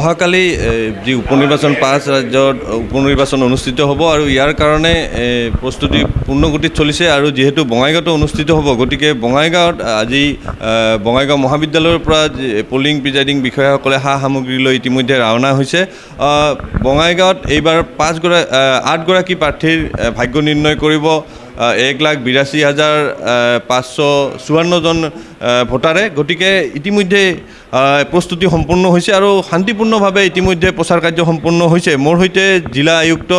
অহাকালি যি উপনিৰ্বাচন 5 ৰাজ্যত উপনিৰ্বাচন অনুষ্ঠিত হ'ব আৰু ইয়াৰ কাৰণে প্ৰস্তুতি পূৰ্ণগতিত চলিছে আৰু যিহেতু বঙাইগাঁৱত অনুষ্ঠিত হ'ব গতিকে বঙাইগাঁৱত আজি বঙাইগাঁও মহাবিদ্যালয়ৰ পৰা পলিং প্ৰিজাইডিং বিষয়াসকলে সা সামগ্ৰী লৈ ইতিমধ্যে ৰাওনা হৈছে। বঙাইগাঁৱত এইবাৰ 8গৰাকী প্ৰাৰ্থীৰ ভাগ্য নিৰ্ণয় কৰিব 1,82,554 জন ভোটাৰে। গতিকে ইতিমধ্যে প্ৰস্তুতি সম্পূৰ্ণ হৈছে আৰু শান্তিপূৰ্ণভাৱে ইতিমধ্যে প্ৰচাৰ কাৰ্য সম্পূৰ্ণ হৈছে। মোৰ সৈতে জিলা আয়ুক্ত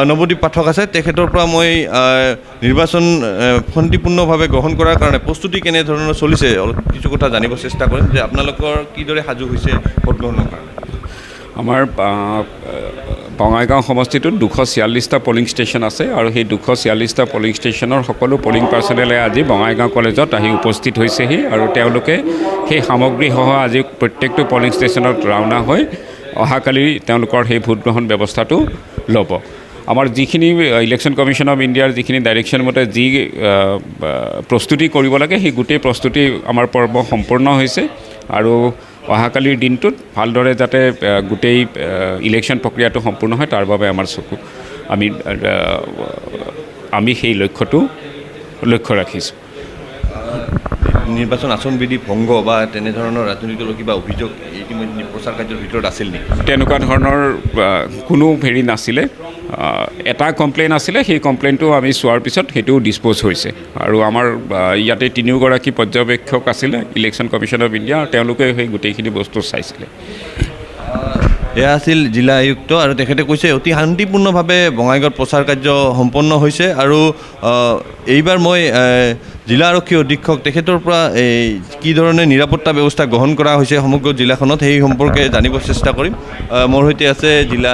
নৱদ্বীপ পাঠক আছে, তেখেতৰ পৰা মই নিৰ্বাচন শান্তিপূৰ্ণভাৱে গ্ৰহণ কৰাৰ কাৰণে প্ৰস্তুতি কেনেধৰণৰ চলিছে কিছু কথা জানিব চেষ্টা কৰিম যে আপোনালোকৰ কিদৰে সাজু হৈছে ভোট গ্ৰহণৰ কাৰণে। আমাৰ বঙাইগাঁও সমষ্টিটোত 246টা পলিং ষ্টেচন আছে আৰু সেই 246টা পলিং ষ্টেচনৰ সকলো পলিং পাৰ্চনেলে আজি বঙাইগাঁও কলেজত আহি উপস্থিত হৈছেহি আৰু তেওঁলোকে সেই সামগ্ৰীসহ আজি প্ৰত্যেকটো পলিং ষ্টেচনত ৰাওনা হৈ অহাকালি তেওঁলোকৰ সেই ভোটগ্ৰহণ ব্যৱস্থাটো ল'ব। আমাৰ যিখিনি ইলেকশ্যন কমিশ্যন অফ ইণ্ডিয়াৰ যিখিনি ডাইৰেকশ্যন মতে যি প্ৰস্তুতি কৰিব লাগে সেই গোটেই প্ৰস্তুতি আমাৰ পৰ্ব সম্পূৰ্ণ হৈছে আৰু অহাকালিৰ দিনটোত ভালদৰে যাতে গোটেই ইলেকশ্যন প্ৰক্ৰিয়াটো সম্পূৰ্ণ হয় তাৰ বাবে আমাৰ চকু আমি সেই লক্ষ্য ৰাখিছোঁ। নিৰ্বাচন আচৰণবিধি ভংগ বা তেনেধৰণৰ ৰাজনৈতিক কিবা অভিযোগ ইতিমধ্যে প্ৰচাৰ কাৰ্যৰ ভিতৰত আছিল নেকি? তেনেকুৱা ধৰণৰ কোনো হেৰি নাছিলে। এটা কমপ্লেইন আছিলে, সেই কমপ্লেইনটো আমি চোৱাৰ পিছত সেইটোও ডিছপ'জ হৈছে আৰু আমাৰ ইয়াতে 3গৰাকী পৰ্যবেক্ষক আছিলে ইলেকশ্যন কমিশ্যন অফ ইণ্ডিয়া, তেওঁলোকে সেই গোটেইখিনি বস্তু চাইছিলে। এয়া আছিল জিলা আয়ুক্ত আৰু তেখেতে কৈছে অতি শান্তিপূৰ্ণভাৱে বঙাইগাঁৱত প্ৰচাৰ কাৰ্য সম্পন্ন হৈছে আৰু এইবাৰ মই জিলা আৰক্ষী অধীক্ষক তেখেতৰ পৰা কি ধৰণে নিৰাপত্তা ব্যৱস্থা গ্ৰহণ কৰা হৈছে সমগ্ৰ জিলাখনত সেই সম্পৰ্কে জানিব চেষ্টা কৰিম। মোৰ সৈতে আছে জিলা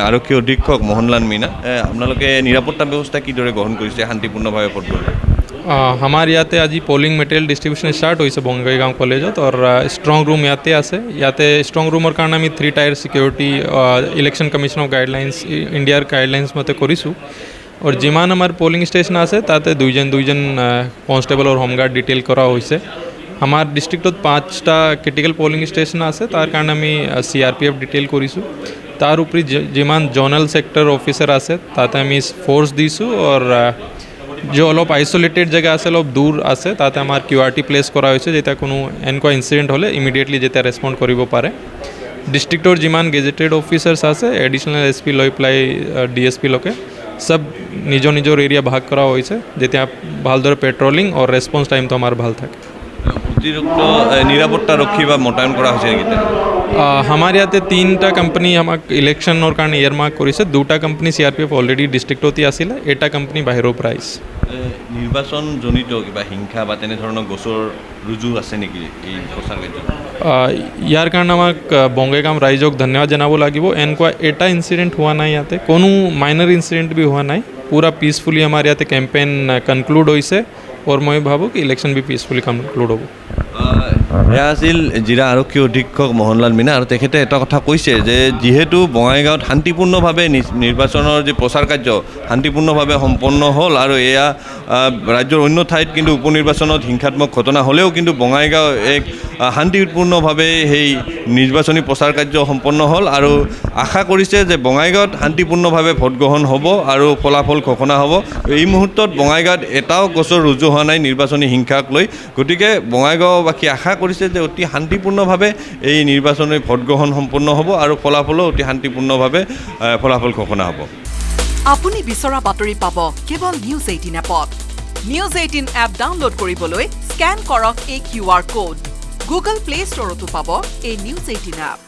আৰক্ষী অধীক্ষক মোহনলাল মীনা। আপোনালোকে নিৰাপত্তা ব্যৱস্থা কিদৰে গ্ৰহণ কৰিছে শান্তিপূৰ্ণভাৱে ভোট গ্ৰহণ? আমাৰ ইয়াতে আজি পলিং মেটেৰিয়েল ডিষ্ট্ৰিবিউশ্যন ষ্টাৰ্ট হৈছে বঙাইগাঁও কলেজত আৰু ষ্ট্ৰং ৰুম ইয়াতে আছে। ইয়াতে ষ্ট্ৰং ৰুমৰ কাৰণে আমি 3 tyre security election commission of guidelines ইণ্ডিয়াৰ গাইডলাইন্স মতে কৰিছোঁ আৰু যিমান আমাৰ পলিং ষ্টেচন আছে তাতে দুইজন কনষ্টেবল আৰু হোমগাৰ্ড ডিটেইল কৰা হৈছে। আমাৰ ডিষ্ট্ৰিক্টত 5টা ক্ৰিটিকেল পলিং ষ্টেচন আছে, তাৰ কাৰণে আমি CRPF ডিটেইল কৰিছোঁ। তাৰ উপৰি যিমান জ'নেল ছেক্টৰ অফিচাৰ আছে তাতে আমি ফ'ৰ্চ দিছোঁ আৰু जो अलग आइसोलेटेड जगह আছে অলপ দূৰ আছে তাতে আমাৰ QRT প্লেস কৰা হৈছে যেতিয়া কোনো এনেকুৱা ইনসিডেন্ট হলে ইমিডিয়েটলি যেতিয়া ৰেসপন্ড কৰিব পাৰে। ডিস্ট্ৰিক্টৰ যিমান গেজেটেড অফিচাৰ্স আছে এডিশনাল SP লৈ প্লাই DSP লকে সব নিজৰ এৰিয়া ভাগ কৰা হৈছে যেতিয়া ভালদৰে পেট্ৰোলিং আৰু ৰেসপন্স টাইম তো আমাৰ ভাল থাকে। অতিৰিক্ত নিৰাপত্তা ৰক্ষী বা মোতায়েন কৰা হৈছে নেকি? আমাৰ ইয়াতে 3টা কোম্পানী আমাক ইলেকশ্যনৰ কাৰণে ইয়াৰমাৰ্ক কৰিছে। 2টা কোম্পানী CRPF অলৰেডি ডিষ্ট্ৰিক্টতে আছিলে, এটা কোম্পানী বাহিৰৰ পৰা আহিছে। নিৰ্বাচন জনিত কিবা হিংসা বা তেনেধৰণৰ গোচৰ ৰুজু আছে নেকি এই প্ৰচাৰ কাৰ্যত? ইয়াৰ কাৰণে আমাক বঙাইগাঁও ৰাইজক ধন্যবাদ জনাব লাগিব। এনেকুৱা এটা ইনসিডেন্ট হোৱা নাই, ইয়াতে কোনো মাইনৰ ইনসিডেন্ট भी হোৱা নাই। পুৰা পিসফুলি আমাৰ ইয়াতে কেম্পেইন কনক্লুড হৈছে আৰু মই ভাবোঁ কি ইলেকশ্যন भी পিসফুলি কনক্লুড হ'ব। এয়া আছিল জিলা আৰক্ষী অধীক্ষক মোহনলাল মীনা আৰু তেখেতে এটা কথা কৈছে যে যিহেতু বঙাইগাঁৱত শান্তিপূৰ্ণভাৱে নিৰ্বাচনৰ যে প্ৰচাৰ কাৰ্য শান্তিপূৰ্ণভাৱে সম্পন্ন হ'ল আৰু এয়া ৰাজ্যৰ অন্য ঠাইত কিন্তু উপনিৰ্বাচনত হিংসাত্মক ঘটনা হ'লেও কিন্তু বঙাইগাঁও এক শান্তিপূৰ্ণভাৱে সেই নিৰ্বাচনী প্ৰচাৰ কাৰ্য সম্পন্ন হ'ল আৰু আশা কৰিছে যে বঙাইগাঁৱত শান্তিপূৰ্ণভাৱে ভোট গ্ৰহণ হ'ব আৰু ফলাফল ঘোষণা হ'ব। এই মুহূৰ্তত বঙাইগাঁৱত এটাও গোচৰ ৰুজু হোৱা নাই নিৰ্বাচনী হিংসাক লৈ। গতিকে বঙাইগাঁওবাসী আশা কৰিছে যে অতি শান্তিপূৰ্ণভাৱে এই নিৰ্বাচনী ভোট গ্ৰহণ সম্পন্ন হ'ব আৰু ফলাফলো অতি শান্তিপূৰ্ণভাৱে ফলাফল ঘোষণা হ'ব। আপুনি বিচৰা বাতৰি পাব কেৱল নিউজ 18 এপত। নিউজ 18 এপ ডাউনলোড কৰিবলৈ স্ক্যান কৰক এই QR কোড। গুগল প্লে ষ্টৰতো পাব এই নিউজ 18 এপ।